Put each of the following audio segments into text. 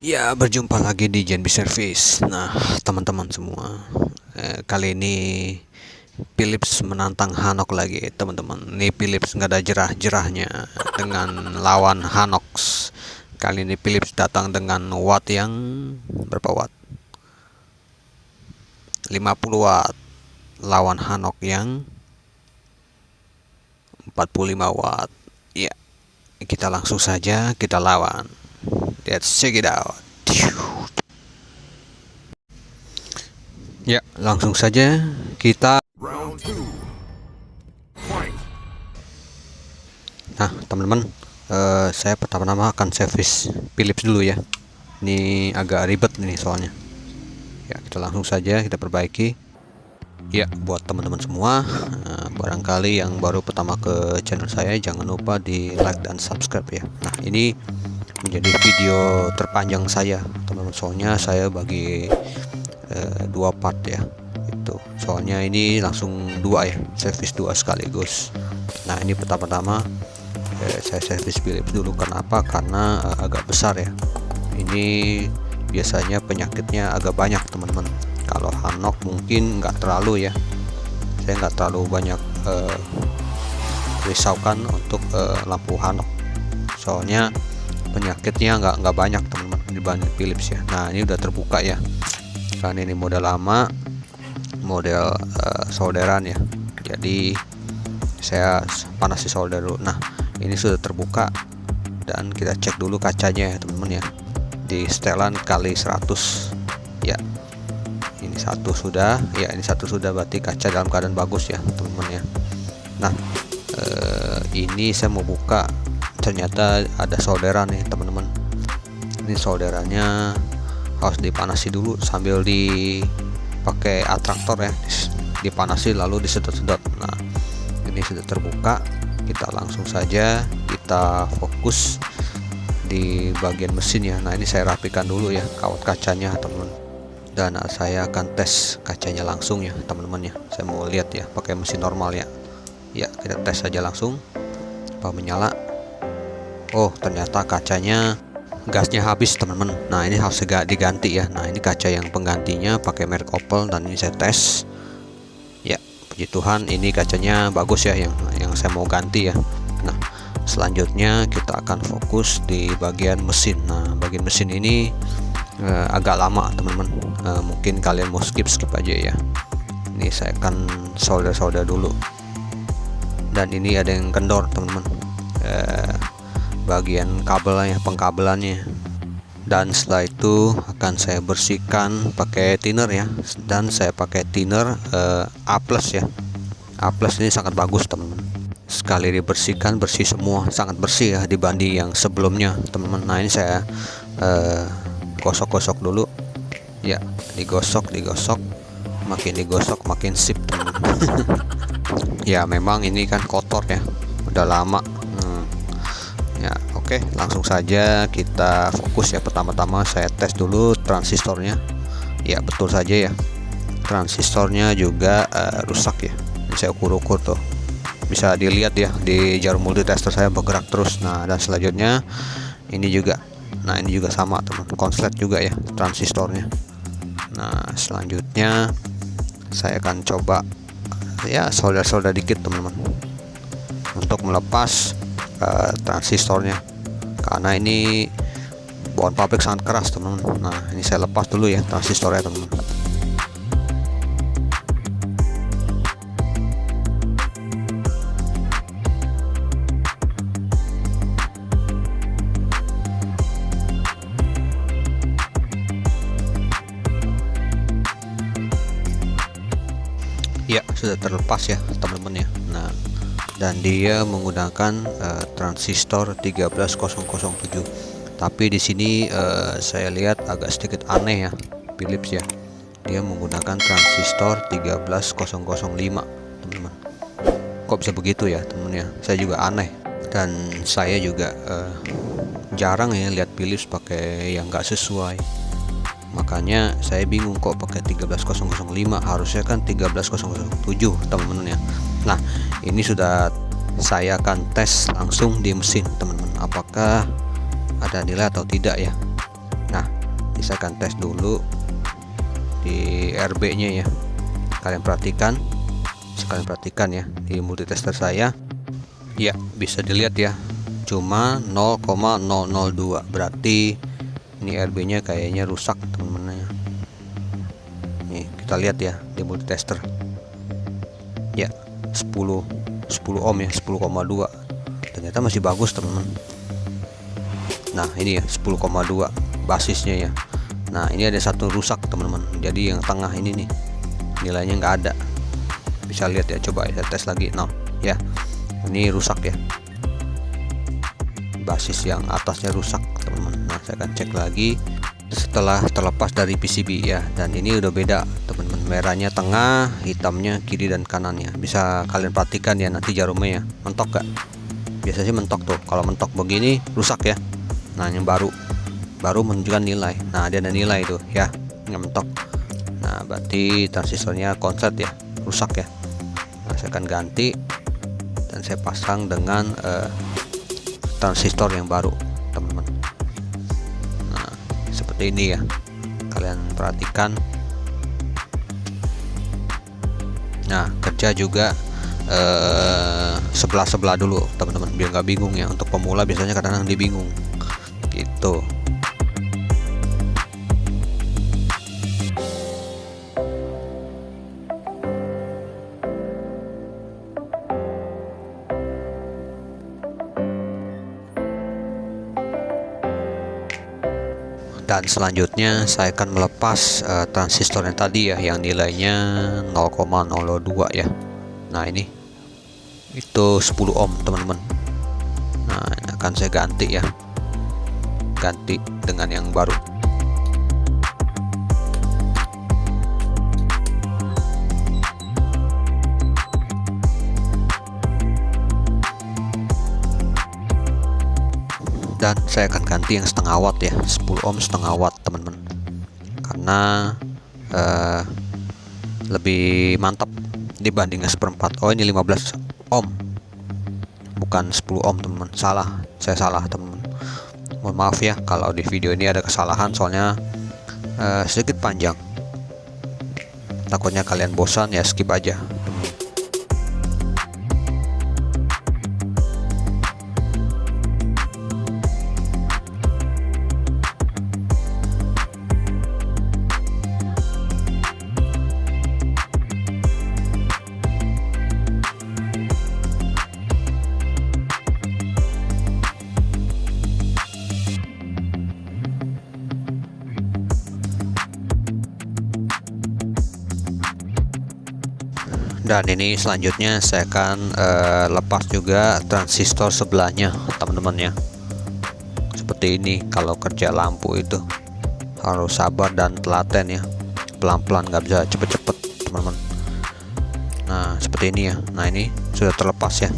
Ya, berjumpa lagi di Genbi Service. Nah, teman-teman semua, kali ini Philips menantang Hanok lagi, teman-teman. Ini Philips nggak ada jerah-jerahnya dengan lawan Hanox. Kali ini Philips datang dengan watt yang berapa watt? 50 watt. Lawan Hanok yang 45 watt. Ya, kita langsung saja kita lawan. Let's check it out. Ya, langsung saja kita. Nah, teman-teman, saya pertama-tama akan servis Philips dulu ya. Ini agak ribet nih soalnya. Ya, kita langsung saja kita perbaiki. Ya, buat teman-teman semua, barangkali yang baru pertama ke channel saya, jangan lupa di like dan subscribe ya. Nah, ini menjadi video terpanjang saya, teman-teman. Soalnya saya bagi dua part ya. Itu soalnya ini langsung dua ya, servis dua sekaligus. Nah, ini pertama-tama saya servis Philips dulu. Kenapa? Karena agak besar ya. Ini biasanya penyakitnya agak banyak, teman-teman. Kalau Hanok mungkin nggak terlalu ya. Saya nggak terlalu banyak risaukan untuk lampu Hanok. Soalnya penyakitnya nggak banyak, teman-teman, dibanding Philips ya. Nah, ini udah terbuka ya. Karena ini model lama, model solderan ya. Jadi saya panasi solder dulu. Nah, ini sudah terbuka dan kita cek dulu kacanya ya, teman-teman ya. Di setelan kali 100 ya. Ini satu sudah ya, ini satu sudah, berarti kaca dalam keadaan bagus ya, teman-teman ya. Nah, ini saya mau buka, ternyata ada solderan nih, teman-teman. Ini solderannya harus dipanasi dulu sambil dipakai atraktor ya, dipanasi lalu disedot-sedot. Nah, ini sudah terbuka, kita langsung saja kita fokus di bagian mesin ya. Nah, ini saya rapikan dulu ya kawat kacanya, teman-teman, dan saya akan tes kacanya langsung ya, teman-teman ya. Saya mau lihat ya pakai mesin normal ya. Ya, kita tes saja langsung. Apa menyala? Oh, ternyata kacanya gasnya habis, teman-teman. Nah, ini harus diganti ya. Nah, ini kaca yang penggantinya pakai merek Opel, dan ini saya tes ya. Puji Tuhan, ini kacanya bagus ya, yang saya mau ganti ya. Nah, selanjutnya kita akan fokus di bagian mesin. Nah, bagian mesin ini agak lama, teman-teman. Mungkin kalian mau skip aja ya. Ini saya akan solder dulu. Dan ini ada yang kendor, teman-teman, bagian kabelnya, pengkabelannya. Dan setelah itu akan saya bersihkan pakai thinner ya. Dan saya pakai thinner A+ ya. A+ ini sangat bagus, teman-teman. Sekali dibersihkan bersih semua, sangat bersih ya dibanding yang sebelumnya, teman-teman. Nah, ini saya gosok-gosok dulu ya. Digosok, makin digosok makin sip, teman-teman. Ya, memang ini kan kotor ya, udah lama. Ya, oke, langsung saja kita fokus ya. Pertama-tama saya tes dulu transistornya. Ya, betul saja ya, transistornya juga rusak ya. Ini saya ukur-ukur tuh, bisa dilihat ya di jarum multitester saya bergerak terus. Nah, dan selanjutnya ini juga. Nah, ini juga sama, teman, konslet juga ya transistornya. Nah, selanjutnya saya akan coba ya solder dikit, teman-teman, untuk melepas transistornya, karena ini bawaan pabrik sangat keras, teman-teman. Nah, ini saya lepas dulu ya transistornya, teman-teman. Ya, sudah terlepas ya, teman-teman ya. Nah, dan dia menggunakan transistor 13007. Tapi di sini saya lihat agak sedikit aneh ya, Philips ya. Dia menggunakan transistor 13005, teman-teman. Kok bisa begitu ya, teman ya? Saya juga aneh. Dan saya juga jarang ya lihat Philips pakai yang nggak sesuai. Makanya saya bingung kok pakai 13005, harusnya kan 13007, teman-teman ya. Nah, ini sudah saya akan tes langsung di mesin, teman-teman, apakah ada nilai atau tidak ya. Nah, Nanti saya akan tes dulu di RB nya ya. Kalian perhatikan ya di multitester saya ya, bisa dilihat ya, cuma 0,002. berarti ini RB nya kayaknya rusak teman-teman ya. Nih kita lihat ya di multitester ya, 10 ohm ya, 10,2. ternyata masih bagus teman-teman. Nah ini ya 10,2 basisnya ya. Nah ini ada satu rusak teman-teman, jadi yang tengah ini nih nilainya nggak ada, bisa lihat ya. Coba saya tes lagi. Nah ya, ini rusak ya, basis yang atasnya rusak teman-teman. Nah saya akan cek lagi setelah terlepas dari PCB ya, dan ini udah beda teman-teman, merahnya tengah, hitamnya kiri dan kanannya. Bisa kalian perhatikan ya nanti jarumnya ya, mentok gak? Biasanya mentok tuh, kalau mentok begini rusak ya. Nah yang baru menunjukkan nilai. Nah dia ada nilai tuh ya, nggak mentok. Nah berarti transistornya konslet ya, rusak ya. Nah saya akan ganti dan saya pasang dengan transistor yang baru teman-teman. Nah seperti ini ya, kalian perhatikan. Nah kerja juga sebelah dulu teman-teman, biar nggak bingung ya. Untuk pemula biasanya kadang-kadang dibingung gitu. Dan selanjutnya saya akan melepas transistor yang tadi ya, yang nilainya 0,02 ya. Nah ini itu 10 ohm teman-teman. Nah akan saya ganti ya, ganti dengan yang baru. Dan saya akan ganti yang setengah watt ya, 10 ohm setengah watt teman-teman, karena lebih mantap dibandingnya seperempat. Oh ini 15 ohm bukan 10 ohm teman-teman, saya salah teman-teman. Mohon maaf ya kalau di video ini ada kesalahan, soalnya sedikit panjang, takutnya kalian bosan ya, skip aja. Dan ini selanjutnya saya akan lepas juga transistor sebelahnya teman-teman ya. Seperti ini, kalau kerja lampu itu harus sabar dan telaten ya, pelan-pelan, nggak bisa cepet-cepet teman-teman. Nah seperti ini ya. Nah ini sudah terlepas ya.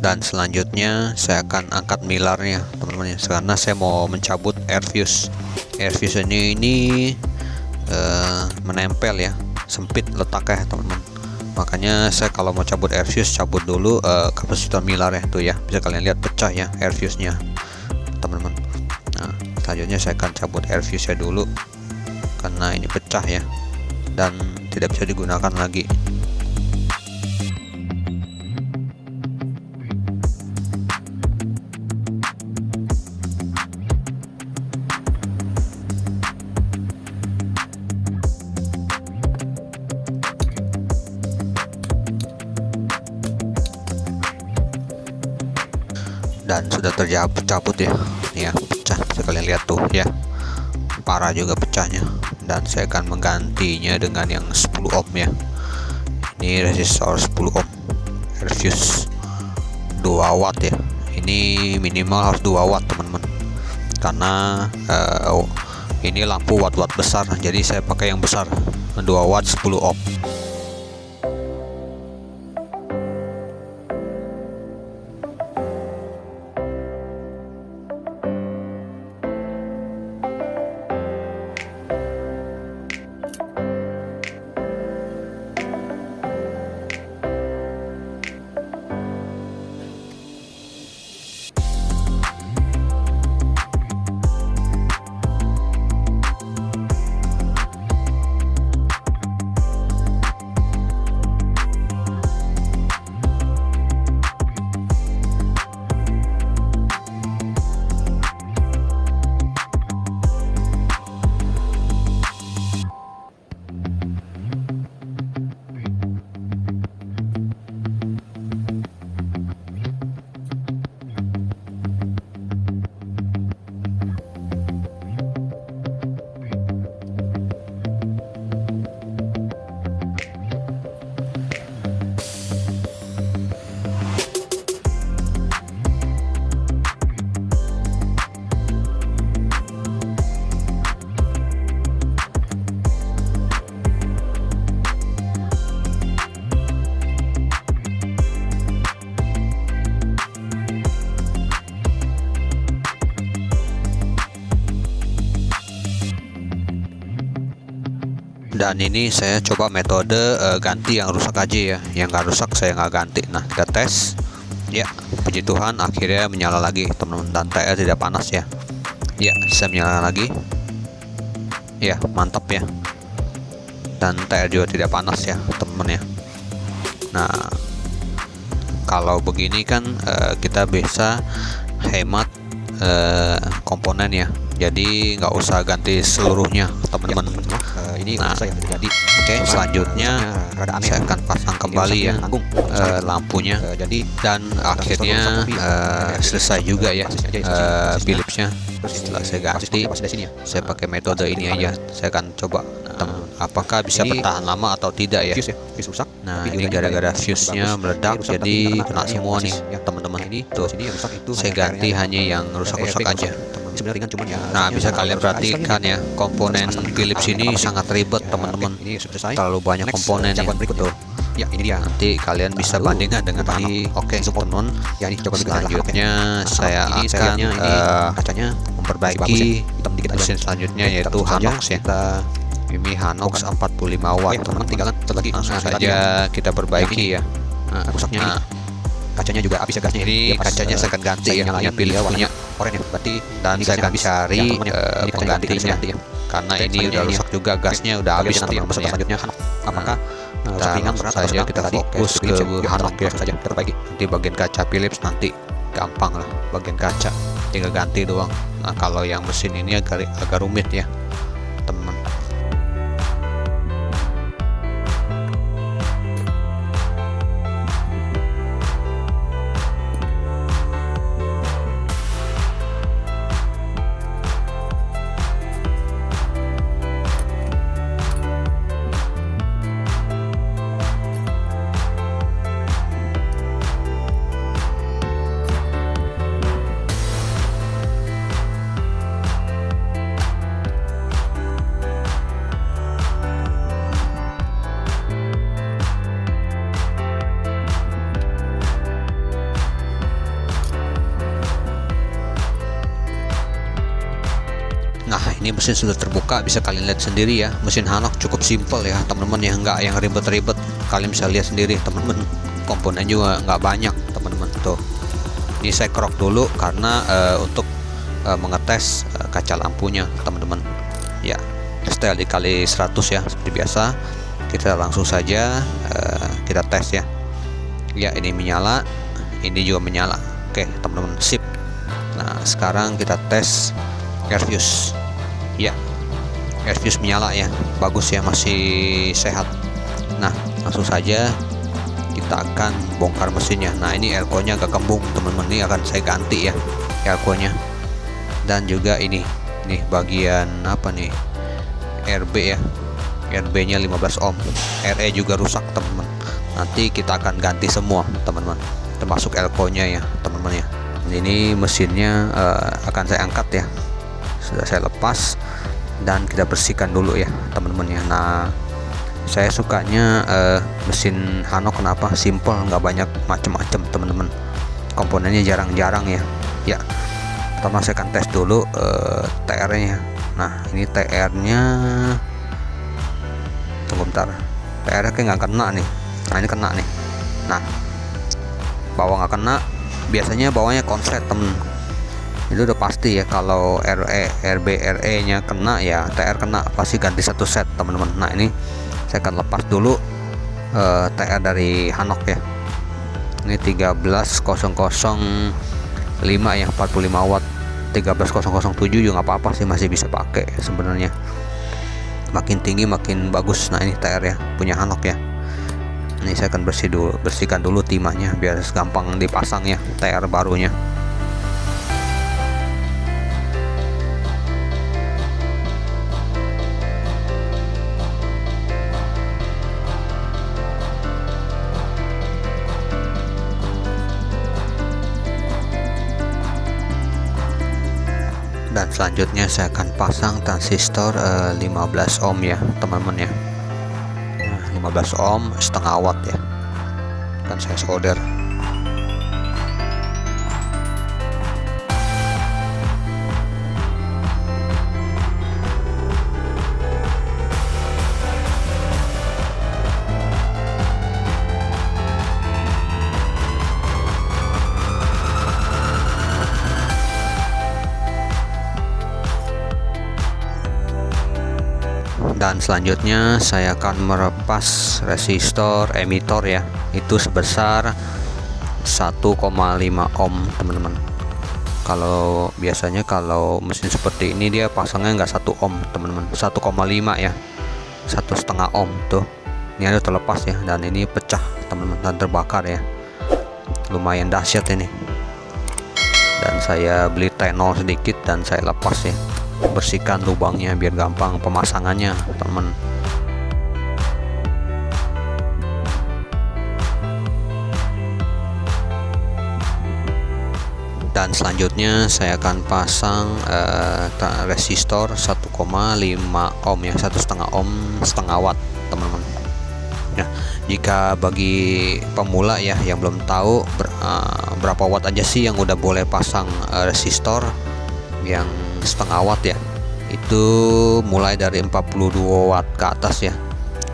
Dan selanjutnya saya akan angkat milarnya teman-teman ya, karena saya mau mencabut air fuse. Air fuse ini menempel ya, sempit letaknya teman-teman. Makanya saya kalau mau cabut air fuse, cabut dulu kapasitor milar ya, tuh ya, bisa kalian lihat pecah ya air fuse nya teman-teman. Nah selanjutnya saya akan cabut air fuse nya dulu karena ini pecah ya dan tidak bisa digunakan lagi. Dan sudah tercabut ya, ini ya pecah, bisa kalian lihat tuh ya, parah juga pecahnya. Dan saya akan menggantinya dengan yang 10 ohm ya, ini resistor 10 ohm air fuse 2 watt ya, ini minimal harus 2 watt teman-teman, karena ini lampu watt-watt besar, jadi saya pakai yang besar 2 watt 10 ohm. Dan ini saya coba metode ganti yang rusak aja ya, yang nggak rusak saya nggak ganti. Nah kita tes ya, puji Tuhan akhirnya menyala lagi teman-teman, dan TR tidak panas ya. Ya saya menyala lagi ya, mantap ya, dan TR juga tidak panas ya teman-teman ya. Nah kalau begini kan kita bisa hemat komponen ya, jadi nggak usah ganti seluruhnya teman-teman. Ini saya terjadi. Oke, selanjutnya saya akan pasang kembali ya lampunya, dan akhirnya selesai juga ya Philipsnya. Setelah saya ganti, saya pakai metode ini aja. Saya akan coba apakah bisa bertahan lama atau tidak ya. Nah ini gara-gara fuse-nya meledak, jadi kena semua nih teman-teman. Tuh saya ganti hanya yang rusak-rusak aja. Nah bisa kalian perhatikan ya, komponen Philips ini sangat ribet teman-teman, terlalu banyak komponen ya. Tuh ya, ini dia, nanti kalian bisa bandingkan dengan tadi. Oke teman-teman, selanjutnya saya akan memperbaiki mesin selanjutnya, yaitu Hanox ya. Ini Hanox 45 watt teman-teman. Langsung saja kita perbaiki ya. Rusaknya kacanya juga habis gasnya, ini kacanya saya akan ganti ya, punya Philips punya oranye berarti, dan saya akan cari penggantinya karena ini udah rusak juga, gasnya udah habis teman-teman ya. Selanjutnya apakah kita fokus ke Hanox ya saja, terbaiki nanti bagian kaca Philips nanti gampang lah, bagian kaca tinggal ganti doang. Nah kalau yang mesin ini agak rumit ya teman. Nah ini mesin sudah terbuka, bisa kalian lihat sendiri ya. Mesin Hanox cukup simpel ya teman-teman ya, nggak yang ribet-ribet. Kalian bisa lihat sendiri teman-teman, komponen juga nggak banyak teman-teman. Tuh ini saya kerok dulu karena untuk mengetes kaca lampunya teman-teman ya. Setel dikali 100 ya, seperti biasa. Kita langsung saja kita tes ya. Ya, ini menyala, ini juga menyala. Oke teman-teman, sip. Nah sekarang kita tes air fuse ya. Air fuse menyala ya, bagus ya, masih sehat. Nah langsung saja kita akan bongkar mesinnya. Nah ini airco-nya agak kembung teman-teman, ini akan saya ganti ya airco-nya. Dan juga ini bagian apa nih, RB ya, RB nya 15 ohm, RE juga rusak teman-teman. Nanti kita akan ganti semua teman-teman, termasuk airco-nya ya teman-teman ya. Ini mesinnya akan saya angkat ya, sudah saya lepas dan kita bersihkan dulu ya teman-teman ya. Nah saya sukanya mesin Hanok kenapa simple, nggak banyak macam-macam teman-teman, komponennya jarang-jarang ya. Ya pertama saya akan tes dulu TR-nya. Nah ini TR-nya, tunggu bentar, TR-nya kayak nggak kena nih. Nah ini kena nih. Nah bawah nggak kena, biasanya bawahnya konslet temen, itu udah pasti ya. Kalau RB RE nya kena ya TR kena, pasti ganti satu set teman-teman. Nah ini saya akan lepas dulu TR dari Hanok ya. Ini 13005 ya, 45 watt. 13007 juga nggak apa-apa sih, masih bisa pakai sebenarnya. Makin tinggi makin bagus. Nah ini TR ya, punya Hanok ya. Ini saya akan bersihkan dulu timahnya biar gampang dipasang ya TR barunya. Dan selanjutnya saya akan pasang transistor 15 ohm ya teman-teman ya. Nah, 15 ohm setengah watt ya, akan saya solder. Dan selanjutnya saya akan merepas resistor emitor ya, itu sebesar 1,5 ohm teman-teman. Kalau biasanya kalau mesin seperti ini dia pasangnya nggak 1 ohm teman-teman, 1,5 ya, 1,5 ohm tuh. Ini ada terlepas ya, dan ini pecah teman-teman dan terbakar ya, lumayan dahsyat ini. Dan saya beli tenol sedikit dan saya lepas ya, bersihkan lubangnya biar gampang pemasangannya teman. Dan selanjutnya saya akan pasang resistor 1,5 ohm ya, 1,5 ohm setengah watt teman-teman ya. Jika bagi pemula ya yang belum tahu berapa watt aja sih yang udah boleh pasang resistor yang setengah watt ya, itu mulai dari 42 watt ke atas ya.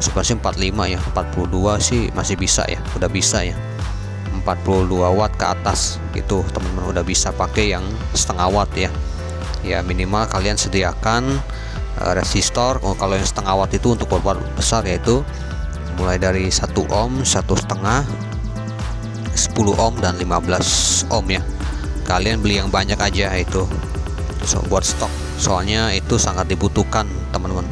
Sebenarnya 45 ya, 42 sih masih bisa ya, udah bisa ya. 42 watt ke atas gitu teman-teman udah bisa pakai yang setengah watt ya. Ya minimal kalian sediakan resistor. Kalau yang setengah watt itu untuk watt besar yaitu mulai dari 1 ohm, 1,5, 10 ohm dan 15 ohm ya. Kalian beli yang banyak aja itu buat stok, soalnya itu sangat dibutuhkan teman-teman.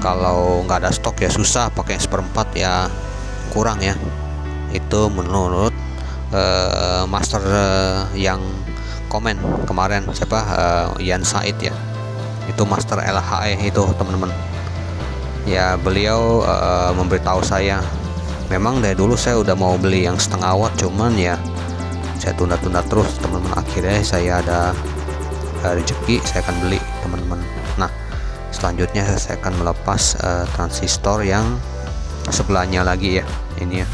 Kalau nggak ada stok ya susah, pakai 1/4 ya kurang ya. Itu menurut master yang komen kemarin, siapa, Yan Said ya, itu master LHE itu teman-teman ya. Beliau memberitahu saya, memang dari dulu saya udah mau beli yang setengah watt, cuman ya saya tunda-tunda terus teman-teman. Akhirnya saya ada rezeki, saya akan beli teman-teman. Nah selanjutnya saya akan melepas transistor yang sebelahnya lagi ya, ini ya.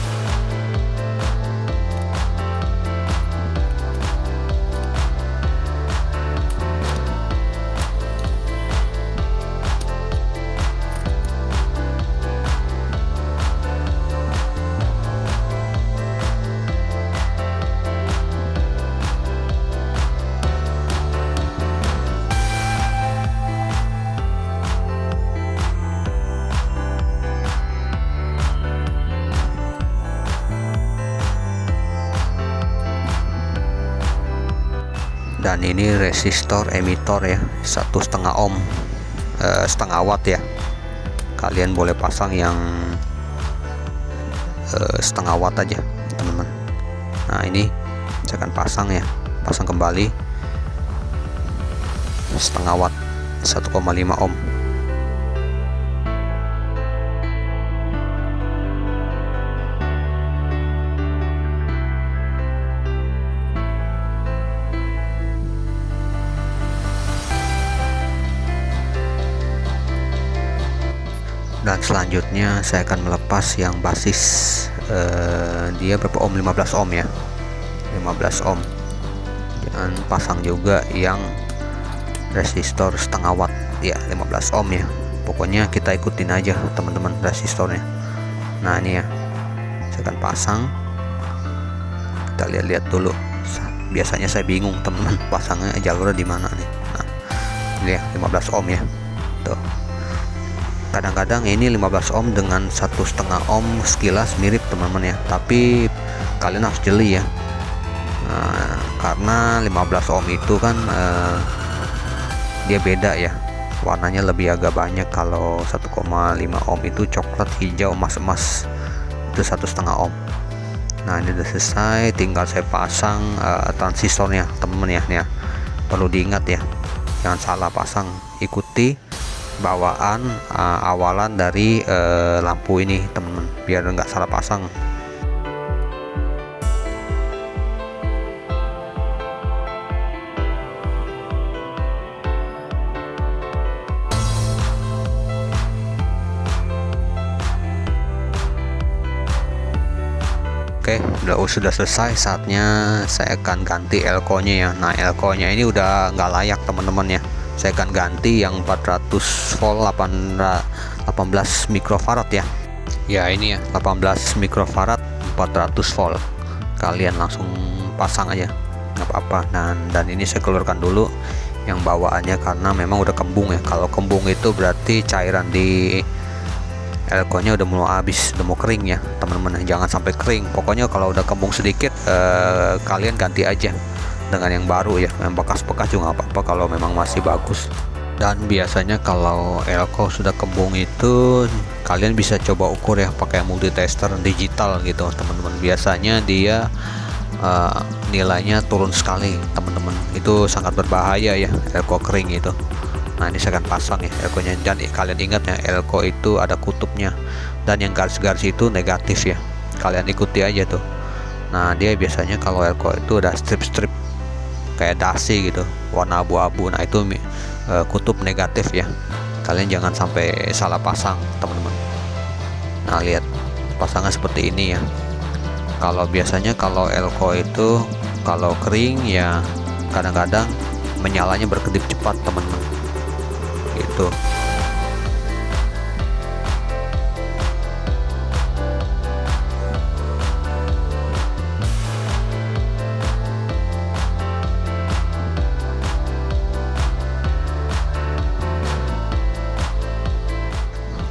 Dan ini resistor emitor ya, 1,5 ohm, setengah watt ya. Kalian boleh pasang yang setengah watt aja teman-teman. Nah ini saya akan pasang ya, pasang kembali setengah watt, 1,5 ohm. Dan selanjutnya saya akan melepas yang basis, dia berapa ohm, 15 ohm ya, 15 ohm. Jangan pasang juga yang resistor setengah watt ya, 15 ohm ya. Pokoknya kita ikutin aja teman-teman resistornya. Nah ini ya, saya akan pasang, kita lihat-lihat dulu. Biasanya saya bingung teman-teman, pasangnya jalurnya di mana nih. Nah ini ya, 15 ohm ya tuh. Kadang-kadang ini 15 ohm dengan 1,5 ohm sekilas mirip teman-teman ya, tapi kalian harus jeli ya. Nah, karena 15 ohm itu kan dia beda ya, warnanya lebih agak banyak. Kalau 1,5 ohm itu coklat, hijau, emas-emas, itu 1,5 ohm. Nah ini udah selesai, tinggal saya pasang transistornya teman-teman ya. Nih ya, perlu diingat ya, jangan salah pasang, ikuti bawaan awalan dari lampu ini teman-teman, biar nggak salah pasang. Oke, sudah selesai. Saatnya saya akan ganti elko nya ya. Nah elko nya ini udah nggak layak teman-teman ya. Saya akan ganti yang 400 volt 18 mikrofarad ya. Ya ini ya, 18 mikrofarad 400 volt. Kalian langsung pasang aja, nggak apa-apa. Dan ini saya keluarkan dulu yang bawaannya karena memang udah kembung ya. Kalau kembung itu berarti cairan di elko nya udah mulai habis, udah mau kering ya teman-teman. Jangan sampai kering. Pokoknya kalau udah kembung sedikit, kalian ganti aja dengan yang baru ya, yang bekas-bekas juga nggak apa-apa kalau memang masih bagus. Dan biasanya kalau elko sudah kembung itu kalian bisa coba ukur ya pakai multitester digital gitu teman-teman. Biasanya dia nilainya turun sekali teman-teman, itu sangat berbahaya ya elko kering itu. Nah ini saya akan pasang ya elko nya, dan kalian ingat ya elko itu ada kutubnya, dan yang garis-garis itu negatif ya, kalian ikuti aja tuh. Nah dia biasanya kalau elko itu ada strip-strip kayak dasi gitu, warna abu-abu. Nah itu kutub negatif ya, kalian jangan sampai salah pasang teman-teman. Nah lihat pasangnya seperti ini ya. Kalau biasanya kalau elko itu kalau kering ya kadang-kadang menyalanya berkedip cepat teman-teman gitu.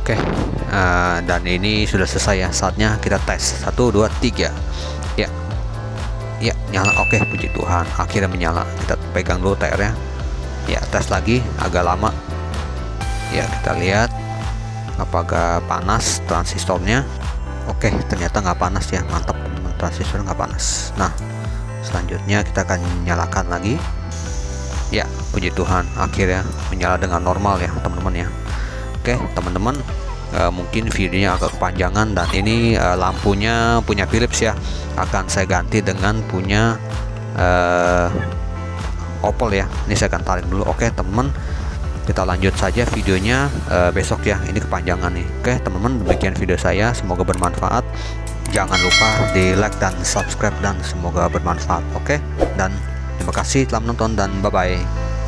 Oke, dan ini sudah selesai ya. Saatnya kita tes. 1, 2, 3 ya, ya nyala. Oke, puji Tuhan akhirnya menyala. Kita pegang dulu TR-nya ya, tes lagi agak lama ya. Kita lihat apakah panas transistornya. Oke, ternyata nggak panas ya, mantap teman-teman, transistor nggak panas. Nah selanjutnya kita akan nyalakan lagi ya, puji Tuhan akhirnya menyala dengan normal ya teman-teman ya. Oke teman-teman, mungkin videonya agak kepanjangan, dan ini lampunya punya Philips ya, akan saya ganti dengan punya Opel ya. Ini saya akan tarik dulu. Oke teman-teman, kita lanjut saja videonya besok ya, ini kepanjangan nih. Oke teman-teman, demikian video saya, semoga bermanfaat. Jangan lupa di like dan subscribe, dan semoga bermanfaat. Oke, dan terima kasih telah menonton, dan bye bye.